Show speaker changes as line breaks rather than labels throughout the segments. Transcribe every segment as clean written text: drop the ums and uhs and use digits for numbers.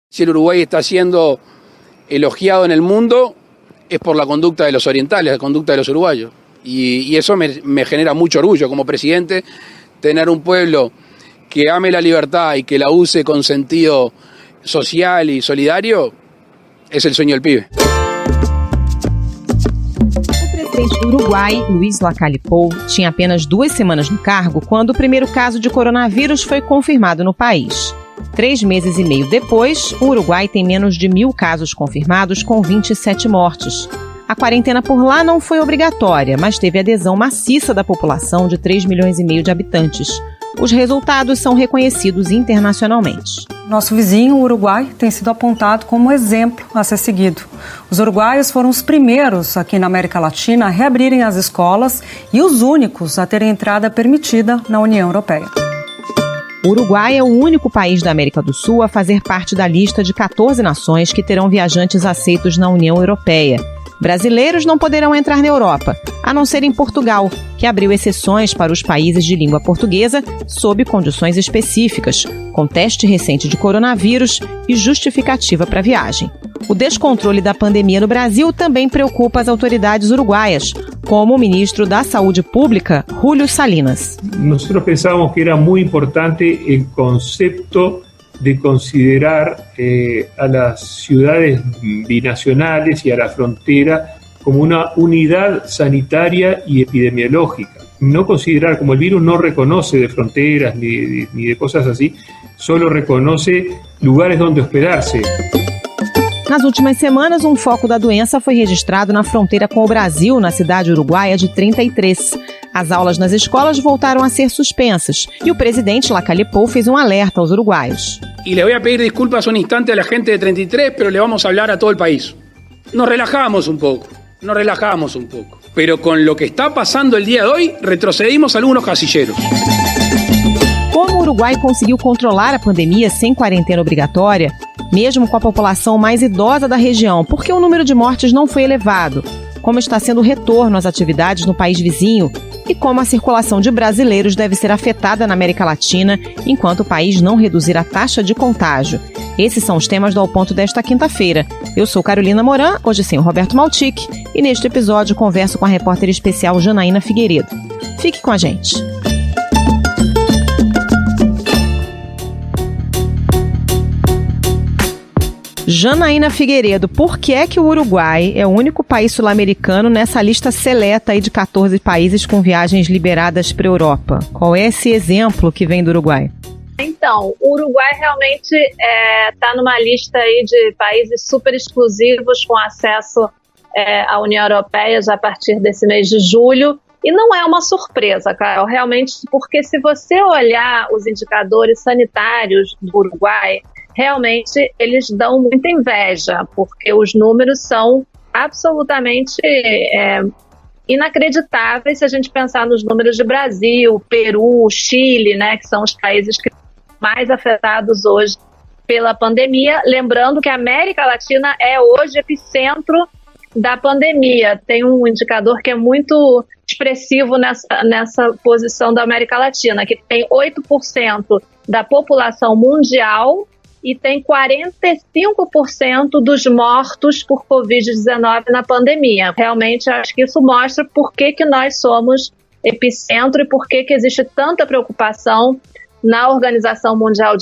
Si el Uruguay está siendo elogiado en el mundo es por la conducta de los orientales, la conducta de los uruguayos. Y eso me genera mucho orgullo como presidente, tener un pueblo que ame la libertad y que la use con sentido social y solidario, es el sueño del pibe.
O presidente do Uruguai, Luiz Lacalle Pou, tinha apenas 2 semanas no cargo quando o primeiro caso de coronavírus foi confirmado no país. 3 meses e meio depois, o Uruguai tem menos de 1.000 casos confirmados, com 27 mortes. A quarentena por lá não foi obrigatória, mas teve adesão maciça da população de 3,5 milhões de habitantes. Os resultados são reconhecidos internacionalmente.
Nosso vizinho, o Uruguai, tem sido apontado como exemplo a ser seguido. Os uruguaios foram os primeiros aqui na América Latina a reabrirem as escolas e os únicos a terem entrada permitida na União Europeia.
O Uruguai é o único país da América do Sul a fazer parte da lista de 14 nações que terão viajantes aceitos na União Europeia. Brasileiros não poderão entrar na Europa, a não ser em Portugal, que abriu exceções para os países de língua portuguesa sob condições específicas, com teste recente de coronavírus e justificativa para a viagem. O descontrole da pandemia no Brasil também preocupa as autoridades uruguaias, como o ministro da Saúde Pública, Julio Salinas.
Nós pensávamos que era muito importante o conceito de considerar a las ciudades binacionales y a la frontera como una unidad sanitaria y epidemiológica. No considerar, como el virus no reconoce de fronteras ni de cosas así, solo reconoce lugares donde hospedarse.
Nas últimas semanas, um foco da doença foi registrado na fronteira com o Brasil, na cidade uruguaia de 33. As aulas nas escolas voltaram a ser suspensas e o presidente Lacalle Pou fez um alerta aos uruguaios.
Y le voy a pedir disculpas un instante a la gente de 33, pero le vamos a hablar a todo el país. Nos relajamos un poco. Pero con lo que está pasando el día de hoy, retrocedimos algunos casilleros.
Como o Uruguai conseguiu controlar a pandemia sem quarentena obrigatória, mesmo com a população mais idosa da região, porque o número de mortes não foi elevado, como está sendo o retorno às atividades no país vizinho e como a circulação de brasileiros deve ser afetada na América Latina enquanto o país não reduzir a taxa de contágio. Esses são os temas do Ao Ponto desta quinta-feira. Eu sou Carolina Moran, hoje sem o Roberto Maltic, e neste episódio converso com a repórter especial Janaína Figueiredo. Fique com a gente. Janaína Figueiredo, por que é que o Uruguai é o único país sul-americano nessa lista seleta aí de 14 países com viagens liberadas para a Europa? Qual é esse exemplo que vem do Uruguai?
Então, o Uruguai realmente está numa lista aí de países super exclusivos com acesso à União Europeia já a partir desse mês de julho. E não é uma surpresa, Carol, realmente, porque se você olhar os indicadores sanitários do Uruguai, realmente eles dão muita inveja, porque os números são absolutamente inacreditáveis se a gente pensar nos números de Brasil, Peru, Chile, né, que são os países que mais afetados hoje pela pandemia. Lembrando que a América Latina é hoje epicentro da pandemia. Tem um indicador que é muito expressivo nessa posição da América Latina, que tem 8% da população mundial e tem 45% dos mortos por Covid-19 na pandemia. Realmente, acho que isso mostra por que nós somos epicentro e por que existe tanta preocupação na Organização Mundial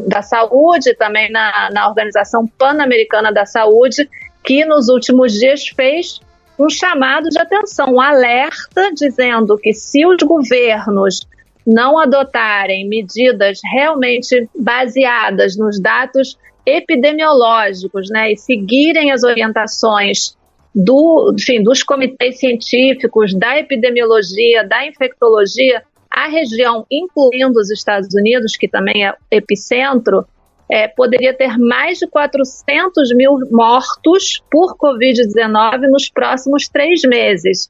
da Saúde e também na Organização Pan-Americana da Saúde, que nos últimos dias fez um chamado de atenção, um alerta, dizendo que se os governos não adotarem medidas realmente baseadas nos dados epidemiológicos, né, e seguirem as orientações dos comitês científicos, da epidemiologia, da infectologia, a região, incluindo os Estados Unidos, que também é epicentro, poderia ter mais de 400 mil mortos por Covid-19 nos próximos 3 meses.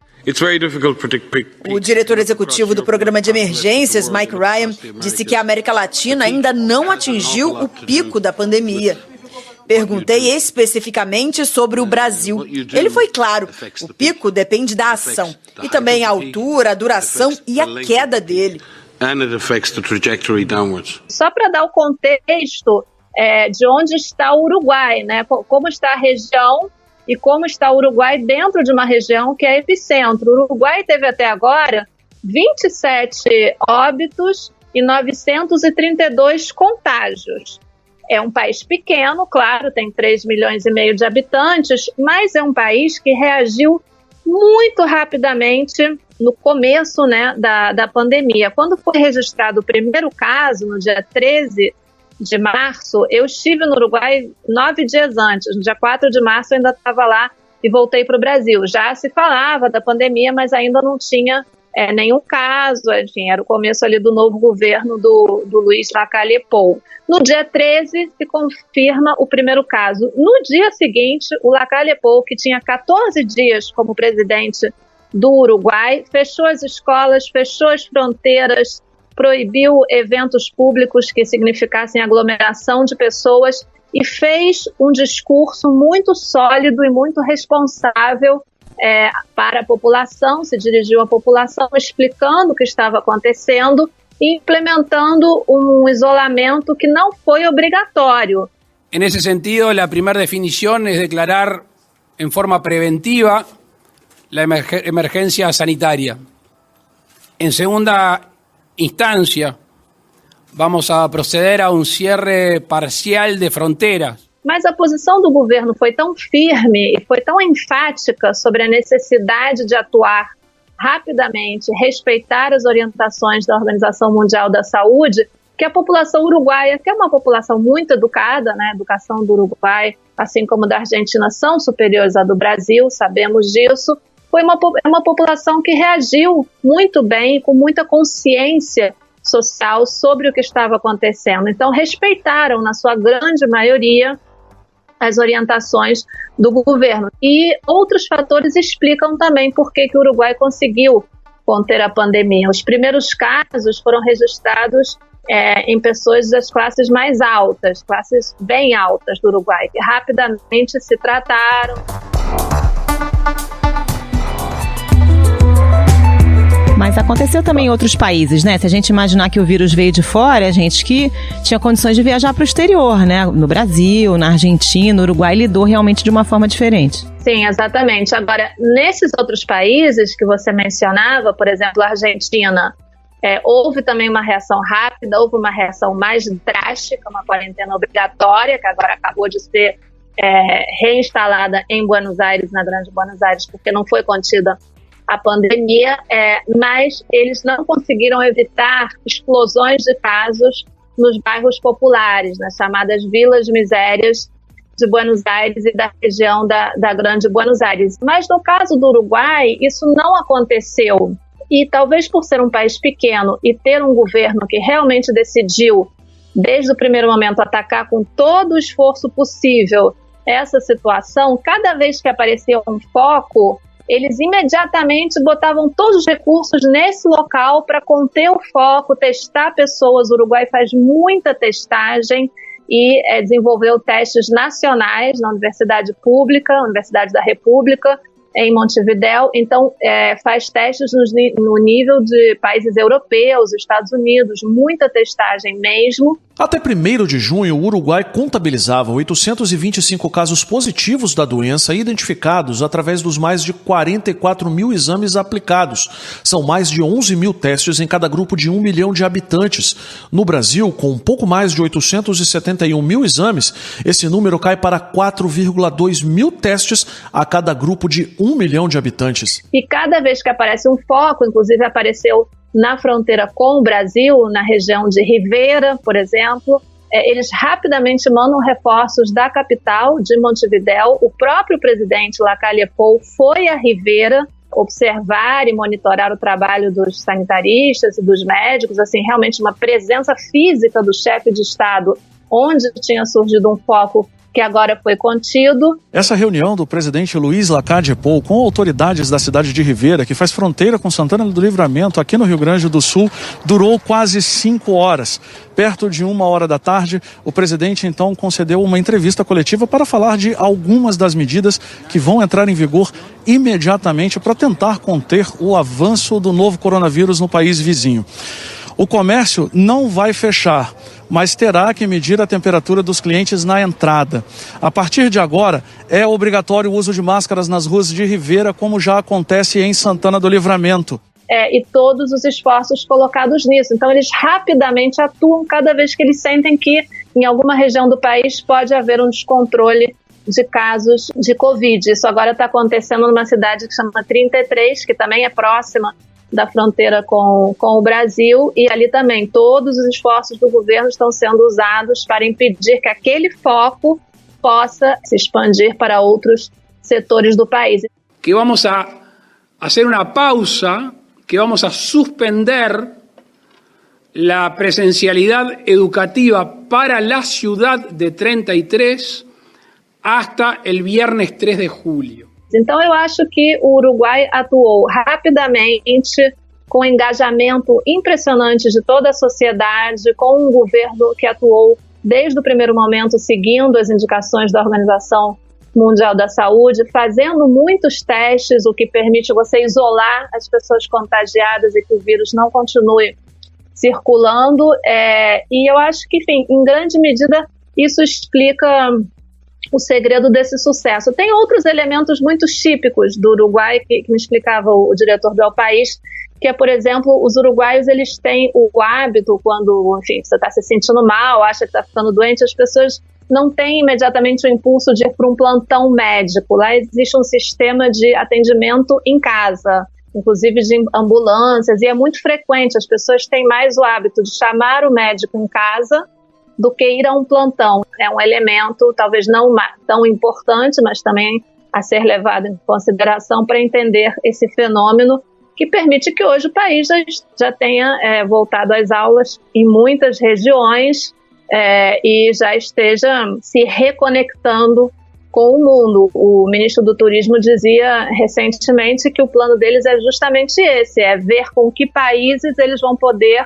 O diretor executivo do Programa de Emergências, Mike Ryan, disse que a América Latina ainda não atingiu o pico da pandemia. Perguntei especificamente sobre o Brasil. Ele foi claro, o pico depende da ação, e também a altura, a duração e a queda dele.
Só para dar o contexto, de onde está o Uruguai, né? Como está a região e como está o Uruguai dentro de uma região que é epicentro. O Uruguai teve até agora 27 óbitos e 932 contágios. É um país pequeno, claro, tem 3,5 milhões de habitantes, mas é um país que reagiu muito rapidamente no começo, né, da pandemia. Quando foi registrado o primeiro caso, no dia 13 de março, eu estive no Uruguai 9 dias antes. No dia 4 de março eu ainda estava lá e voltei para o Brasil. Já se falava da pandemia, mas ainda não tinha nenhum caso. Enfim, era o começo ali do novo governo do Luiz Lacalle Pou. No dia 13 se confirma o primeiro caso. No dia seguinte, o Lacalle Pou, que tinha 14 dias como presidente do Uruguai, fechou as escolas, fechou as fronteiras, proibiu eventos públicos que significassem aglomeração de pessoas e fez um discurso muito sólido e muito responsável para a população, se dirigiu à população explicando o que estava acontecendo e implementando um isolamento que não foi obrigatório.
Nesse sentido, a primeira definição é declarar em forma preventiva a emergência sanitária. Em segunda instancia, vamos a proceder a un cierre parcial de fronteras.
Mas a posição do governo foi tão firme e foi tão enfática sobre a necessidade de atuar rapidamente, respeitar as orientações da Organização Mundial da Saúde, que a população uruguaia, que é uma população muito educada, né, a educação do Uruguai, assim como da Argentina, são superiores à do Brasil, sabemos disso, foi uma população que reagiu muito bem, com muita consciência social sobre o que estava acontecendo. Então, respeitaram, na sua grande maioria, as orientações do governo. E outros fatores explicam também por que o Uruguai conseguiu conter a pandemia. Os primeiros casos foram registrados em pessoas das classes mais altas, classes bem altas do Uruguai, que rapidamente se trataram.
Mas aconteceu também em outros países, né? Se a gente imaginar que o vírus veio de fora, a gente que tinha condições de viajar para o exterior, né? No Brasil, na Argentina, no Uruguai, lidou realmente de uma forma diferente.
Sim, exatamente. Agora, nesses outros países que você mencionava, por exemplo, a Argentina, houve também uma reação rápida, houve uma reação mais drástica, uma quarentena obrigatória, que agora acabou de ser reinstalada em Buenos Aires, na Grande Buenos Aires, porque não foi contida a pandemia, mas eles não conseguiram evitar explosões de casos nos bairros populares, nas chamadas vilas misérias de Buenos Aires e da região da Grande Buenos Aires. Mas no caso do Uruguai, isso não aconteceu. E talvez por ser um país pequeno e ter um governo que realmente decidiu, desde o primeiro momento, atacar com todo o esforço possível essa situação, cada vez que aparecia um foco, eles imediatamente botavam todos os recursos nesse local para conter o foco, testar pessoas. O Uruguai faz muita testagem e desenvolveu testes nacionais na Universidade Pública, Universidade da República, em Montevidéu. Então, faz testes no nível de países europeus, Estados Unidos, muita testagem mesmo.
Até 1º de junho, o Uruguai contabilizava 825 casos positivos da doença identificados através dos mais de 44 mil exames aplicados. São mais de 11 mil testes em cada grupo de 1 milhão de habitantes. No Brasil, com um pouco mais de 871 mil exames, esse número cai para 4,2 mil testes a cada grupo de 1 milhão de habitantes.
E cada vez que aparece um foco, inclusive apareceu na fronteira com o Brasil, na região de Rivera, por exemplo, eles rapidamente mandam reforços da capital, de Montevidéu. O próprio presidente Lacalle Pou foi a Rivera observar e monitorar o trabalho dos sanitaristas e dos médicos, assim, realmente uma presença física do chefe de Estado, onde tinha surgido um foco que agora foi contido.
Essa reunião do presidente Luiz Lacalle Pou com autoridades da cidade de Rivera, que faz fronteira com Santana do Livramento, aqui no Rio Grande do Sul, durou quase 5 horas. Perto de 1h da tarde, o presidente então concedeu uma entrevista coletiva para falar de algumas das medidas que vão entrar em vigor imediatamente para tentar conter o avanço do novo coronavírus no país vizinho. O comércio não vai fechar, mas terá que medir a temperatura dos clientes na entrada. A partir de agora, é obrigatório o uso de máscaras nas ruas de Rivera, como já acontece em Santana do Livramento.
E todos os esforços colocados nisso. Então, eles rapidamente atuam cada vez que eles sentem que em alguma região do país pode haver um descontrole de casos de Covid. Isso agora está acontecendo numa cidade que chama 33, que também é próxima da fronteira com o Brasil, e ali também todos os esforços do governo estão sendo usados para impedir que aquele foco possa se expandir para outros setores do país.
Que vamos a fazer uma pausa, que vamos a suspender a presencialidade educativa para a cidade de 33 hasta el viernes 3 de julho.
Então, eu acho que o Uruguai atuou rapidamente, com engajamento impressionante de toda a sociedade, com um governo que atuou desde o primeiro momento, seguindo as indicações da Organização Mundial da Saúde, fazendo muitos testes, o que permite você isolar as pessoas contagiadas e que o vírus não continue circulando. E eu acho que, enfim, em grande medida, isso explica o segredo desse sucesso. Tem outros elementos muito típicos do Uruguai que me explicava o diretor do El País, que é, por exemplo, os uruguaios, eles têm o hábito, quando, enfim, você está se sentindo mal, acha que está ficando doente, as pessoas não têm imediatamente o impulso de ir para um plantão médico. Lá existe um sistema de atendimento em casa, inclusive de ambulâncias, e é muito frequente, as pessoas têm mais o hábito de chamar o médico em casa do que ir a um plantão. É um elemento talvez não tão importante, mas também a ser levado em consideração para entender esse fenômeno que permite que hoje o país já tenha voltado às aulas em muitas regiões e já esteja se reconectando com o mundo. O ministro do Turismo dizia recentemente que o plano deles é justamente esse, é ver com que países eles vão poder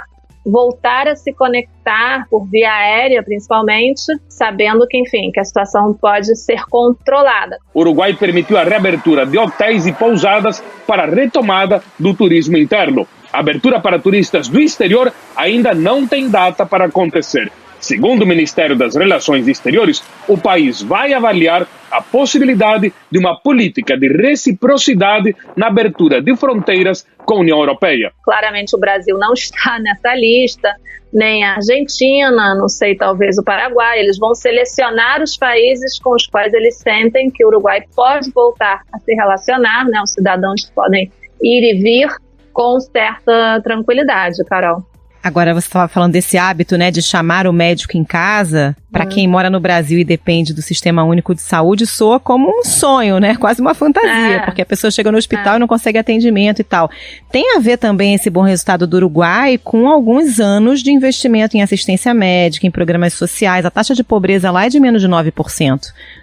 voltar a se conectar por via aérea, principalmente, sabendo que, enfim, que a situação pode ser controlada.
O Uruguai permitiu a reabertura de hotéis e pousadas para a retomada do turismo interno. A abertura para turistas do exterior ainda não tem data para acontecer. Segundo o Ministério das Relações Exteriores, o país vai avaliar a possibilidade de uma política de reciprocidade na abertura de fronteiras com a União Europeia.
Claramente o Brasil não está nessa lista, nem a Argentina, não sei, talvez o Paraguai. Eles vão selecionar os países com os quais eles sentem que o Uruguai pode voltar a se relacionar, né? Os cidadãos podem ir e vir com certa tranquilidade, Carol.
Agora, você estava falando desse hábito, né, de chamar o médico em casa. Para quem mora no Brasil e depende do Sistema Único de Saúde, soa como um sonho, né? Quase uma fantasia, porque a pessoa chega no hospital e não consegue atendimento e tal. Tem a ver também esse bom resultado do Uruguai com alguns anos de investimento em assistência médica, em programas sociais. A taxa de pobreza lá é de menos de 9%.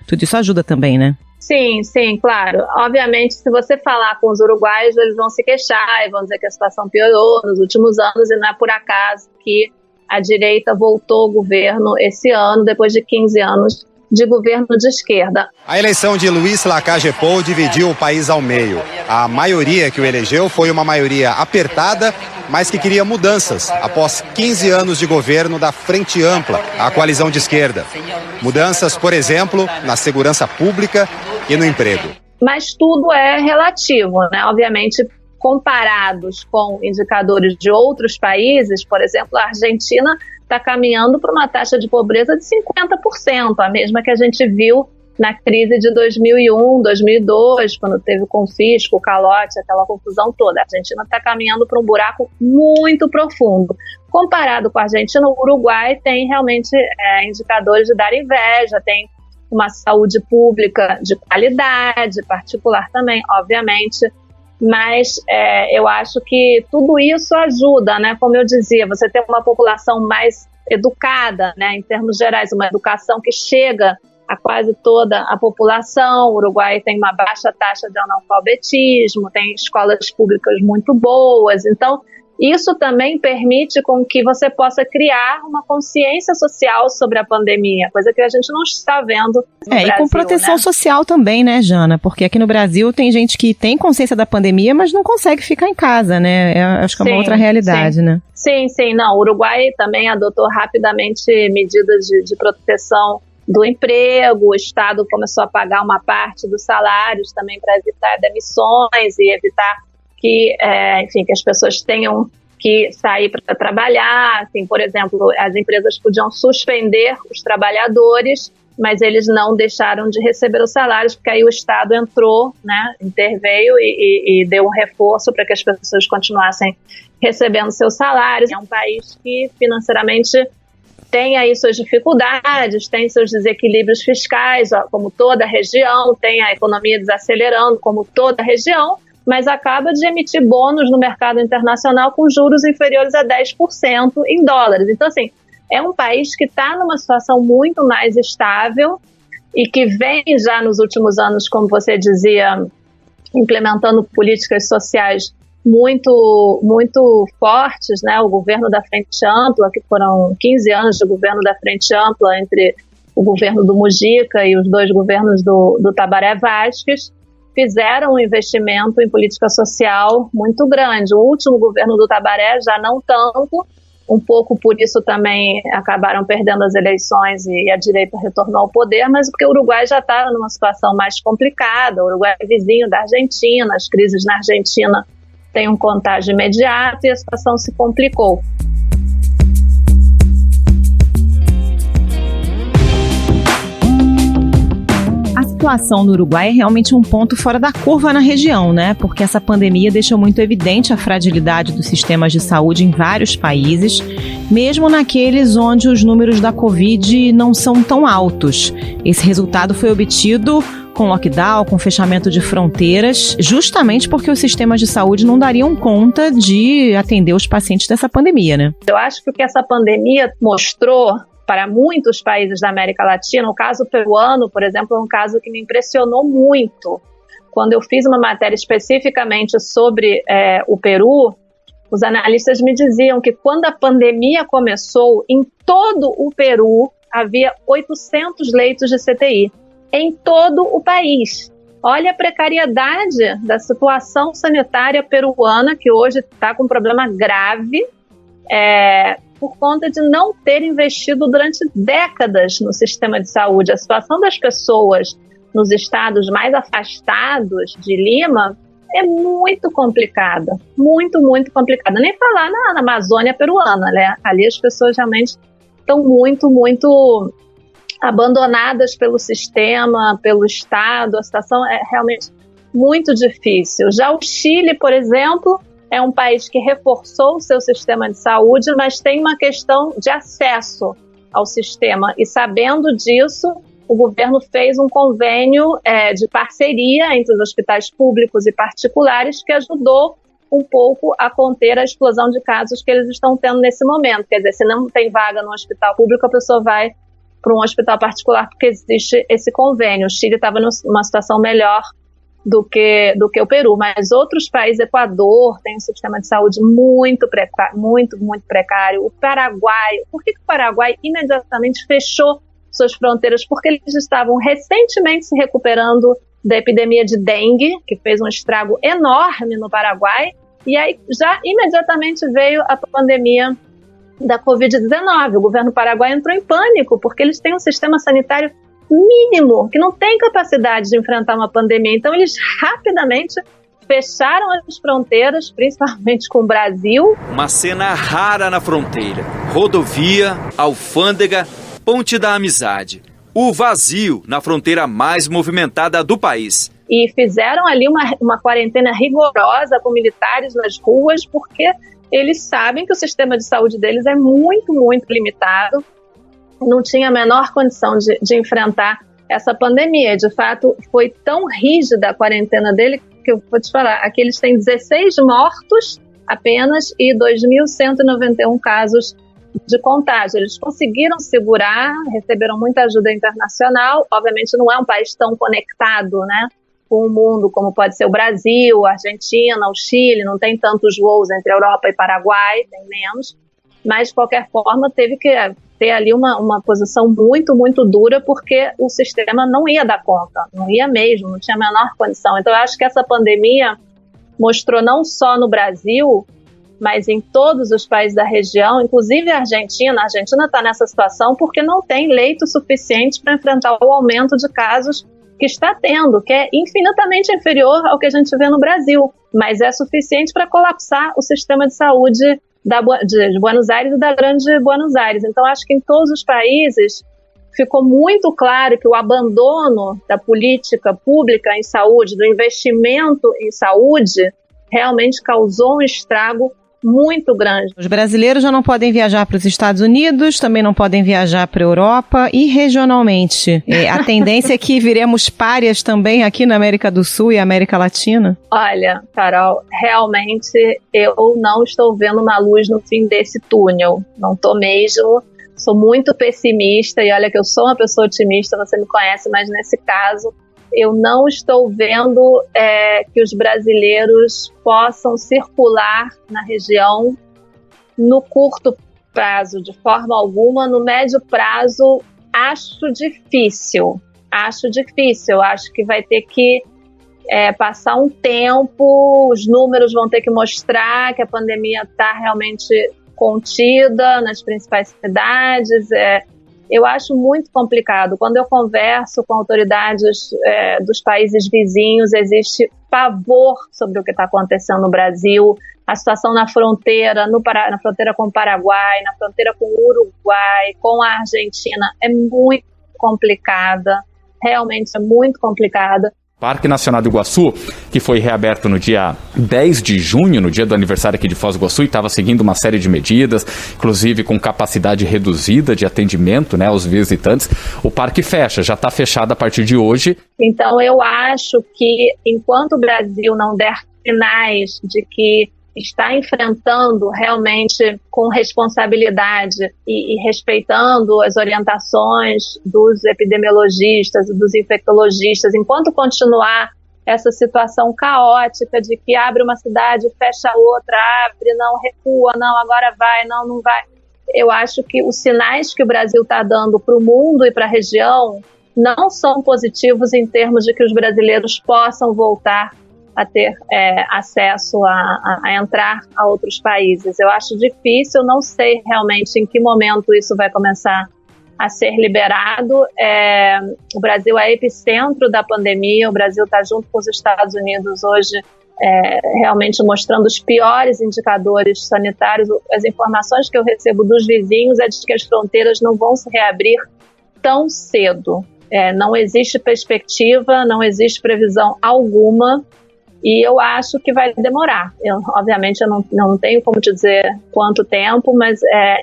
Tudo isso ajuda também, né?
Sim, claro. Obviamente, se você falar com os uruguaios, eles vão se queixar e vão dizer que a situação piorou nos últimos anos, e não é por acaso que a direita voltou ao governo esse ano, depois de 15 anos de governo de esquerda.
A eleição de Luiz Lacalle Pou dividiu o país ao meio. A maioria que o elegeu foi uma maioria apertada, mas que queria mudanças após 15 anos de governo da Frente Ampla, a coalizão de esquerda. Mudanças, por exemplo, na segurança pública e no emprego.
Mas tudo é relativo, né? Obviamente, comparados com indicadores de outros países, por exemplo, a Argentina está caminhando para uma taxa de pobreza de 50%, a mesma que a gente viu na crise de 2001, 2002, quando teve o confisco, o calote, aquela confusão toda. A Argentina está caminhando para um buraco muito profundo. Comparado com a Argentina, o Uruguai tem realmente indicadores de dar inveja, tem uma saúde pública de qualidade, particular também, obviamente, mas eu acho que tudo isso ajuda, né? Como eu dizia, você tem uma população mais educada, né? Em termos gerais, uma educação que chega a quase toda a população. O Uruguai tem uma baixa taxa de analfabetismo, tem escolas públicas muito boas, então isso também permite com que você possa criar uma consciência social sobre a pandemia, coisa que a gente não está vendo no Brasil,
e com proteção social também, né, Jana? Porque aqui no Brasil tem gente que tem consciência da pandemia, mas não consegue ficar em casa, né? Acho que é uma outra realidade, né?
Sim. Não, o Uruguai também adotou rapidamente medidas de proteção do emprego, o Estado começou a pagar uma parte dos salários também para evitar demissões e evitar que as pessoas tenham que sair para trabalhar. Assim, por exemplo, as empresas podiam suspender os trabalhadores, mas eles não deixaram de receber os salários, porque aí o Estado entrou, né, interveio e deu um reforço para que as pessoas continuassem recebendo seus salários. É um país que financeiramente tem aí suas dificuldades, tem seus desequilíbrios fiscais, como toda a região, tem a economia desacelerando, como toda a região, mas acaba de emitir bônus no mercado internacional com juros inferiores a 10% em dólares. Então, assim, é um país que está numa situação muito mais estável e que vem já nos últimos anos, como você dizia, implementando políticas sociais muito, muito fortes, né? O governo da Frente Ampla, que foram 15 anos de governo da Frente Ampla entre o governo do Mujica e os dois governos do Tabaré Vázquez, fizeram um investimento em política social muito grande. O último governo do Tabaré já não tanto, um pouco por isso também acabaram perdendo as eleições e a direita retornou ao poder, mas porque o Uruguai já estava numa situação mais complicada. O Uruguai é vizinho da Argentina, as crises na Argentina têm um contágio imediato e a situação se complicou.
A situação no Uruguai é realmente um ponto fora da curva na região, né? Porque essa pandemia deixou muito evidente a fragilidade dos sistemas de saúde em vários países, mesmo naqueles onde os números da Covid não são tão altos. Esse resultado foi obtido com lockdown, com fechamento de fronteiras, justamente porque os sistemas de saúde não dariam conta de atender os pacientes dessa pandemia, né?
Eu acho que o que essa pandemia mostrou para muitos países da América Latina, o caso peruano, por exemplo, é um caso que me impressionou muito. Quando eu fiz uma matéria especificamente sobre o Peru, os analistas me diziam que quando a pandemia começou, em todo o Peru havia 800 leitos de CTI, em todo o país. Olha a precariedade da situação sanitária peruana, que hoje está com um problema grave, por conta de não ter investido durante décadas no sistema de saúde. A situação das pessoas nos estados mais afastados de Lima é muito complicada, muito, muito complicada. Nem falar na Amazônia peruana, né? Ali as pessoas realmente estão muito, muito abandonadas pelo sistema, pelo Estado. A situação é realmente muito difícil. Já o Chile, por exemplo, é um país que reforçou o seu sistema de saúde, mas tem uma questão de acesso ao sistema. E sabendo disso, o governo fez um convênio de parceria entre os hospitais públicos e particulares que ajudou um pouco a conter a explosão de casos que eles estão tendo nesse momento. Quer dizer, se não tem vaga no hospital público, a pessoa vai para um hospital particular porque existe esse convênio. O Chile estava numa situação melhor do que o Peru, mas outros países, Equador, tem um sistema de saúde muito precário, muito, muito precário. O Paraguai, por que o Paraguai imediatamente fechou suas fronteiras? Porque eles estavam recentemente se recuperando da epidemia de dengue, que fez um estrago enorme no Paraguai, e aí já imediatamente veio a pandemia da Covid-19. O governo paraguaio entrou em pânico, porque eles têm um sistema sanitário mínimo, que não tem capacidade de enfrentar uma pandemia. Então, eles rapidamente fecharam as fronteiras, principalmente com o Brasil.
Uma cena rara na fronteira. Rodovia, alfândega, Ponte da Amizade. O vazio na fronteira mais movimentada do país.
E fizeram ali uma quarentena rigorosa com militares nas ruas, porque eles sabem que o sistema de saúde deles é muito, muito limitado. Não tinha a menor condição de enfrentar essa pandemia. De fato, foi tão rígida a quarentena dele que eu vou te falar, aqui eles têm 16 mortos apenas e 2.191 casos de contágio. Eles conseguiram segurar, receberam muita ajuda internacional. Obviamente não é um país tão conectado, né, com o mundo, como pode ser o Brasil, a Argentina, o Chile, não tem tantos voos entre Europa e Paraguai, tem menos, mas de qualquer forma teve que ter ali uma posição muito, muito dura, porque o sistema não ia dar conta, não ia mesmo, não tinha a menor condição. Então eu acho que essa pandemia mostrou não só no Brasil, mas em todos os países da região, inclusive a Argentina está nessa situação porque não tem leito suficiente para enfrentar o aumento de casos que está tendo, que é infinitamente inferior ao que a gente vê no Brasil, mas é suficiente para colapsar o sistema de saúde de Buenos Aires e da Grande Buenos Aires. Então, acho que em todos os países ficou muito claro que o abandono da política pública em saúde, do investimento em saúde, realmente causou um estrago muito grande.
Os brasileiros já não podem viajar para os Estados Unidos, também não podem viajar para a Europa e regionalmente. A tendência é que viremos párias também aqui na América do Sul e América Latina?
Olha, Carol, realmente eu não estou vendo uma luz no fim desse túnel. Não estou mesmo. Sou muito pessimista e olha que eu sou uma pessoa otimista, você me conhece, mas nesse caso eu não estou vendo que os brasileiros possam circular na região no curto prazo, de forma alguma. No médio prazo, acho difícil. Acho que vai ter que passar um tempo, os números vão ter que mostrar que a pandemia está realmente contida nas principais cidades. Eu acho muito complicado. Quando eu converso com autoridades dos países vizinhos, existe pavor sobre o que está acontecendo no Brasil. A situação na fronteira, na fronteira com o Paraguai, na fronteira com o Uruguai, com a Argentina, é muito complicada. Realmente é muito complicada.
Parque Nacional do Iguaçu, que foi reaberto no dia 10 de junho, no dia do aniversário aqui de Foz do Iguaçu, e estava seguindo uma série de medidas, inclusive com capacidade reduzida de atendimento, né, aos visitantes. O parque fecha, já está fechado a partir de hoje.
Então eu acho que enquanto o Brasil não der sinais de que está enfrentando realmente com responsabilidade e respeitando as orientações dos epidemiologistas e dos infectologistas, enquanto continuar essa situação caótica de que abre uma cidade, fecha outra, abre, não recua, não, agora vai, não vai. Eu acho que os sinais que o Brasil está dando para o mundo e para a região não são positivos em termos de que os brasileiros possam voltar a ter acesso a entrar a outros países. Eu acho difícil, não sei realmente em que momento isso vai começar a ser liberado. O Brasil é epicentro da pandemia, o Brasil está junto com os Estados Unidos hoje, realmente mostrando os piores indicadores sanitários. As informações que eu recebo dos vizinhos é de que as fronteiras não vão se reabrir tão cedo. Não existe perspectiva, não existe previsão alguma. E eu acho que vai demorar. Obviamente, eu não tenho como te dizer quanto tempo, mas,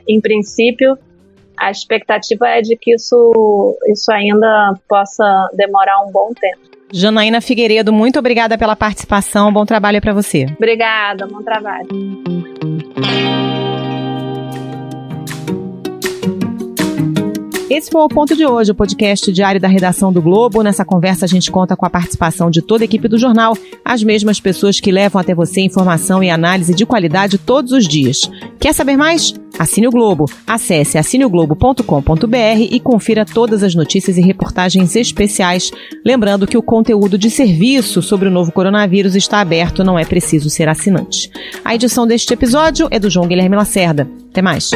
em princípio, a expectativa é de que isso ainda possa demorar um bom tempo.
Janaína Figueiredo, muito obrigada pela participação. Bom trabalho para você.
Obrigada, bom trabalho.
Esse foi o Ponto de Hoje, o podcast diário da redação do Globo. Nessa conversa a gente conta com a participação de toda a equipe do jornal, as mesmas pessoas que levam até você informação e análise de qualidade todos os dias. Quer saber mais? Assine o Globo. Acesse assineoglobo.com.br e confira todas as notícias e reportagens especiais. Lembrando que o conteúdo de serviço sobre o novo coronavírus está aberto, não é preciso ser assinante. A edição deste episódio é do João Guilherme Lacerda. Até mais.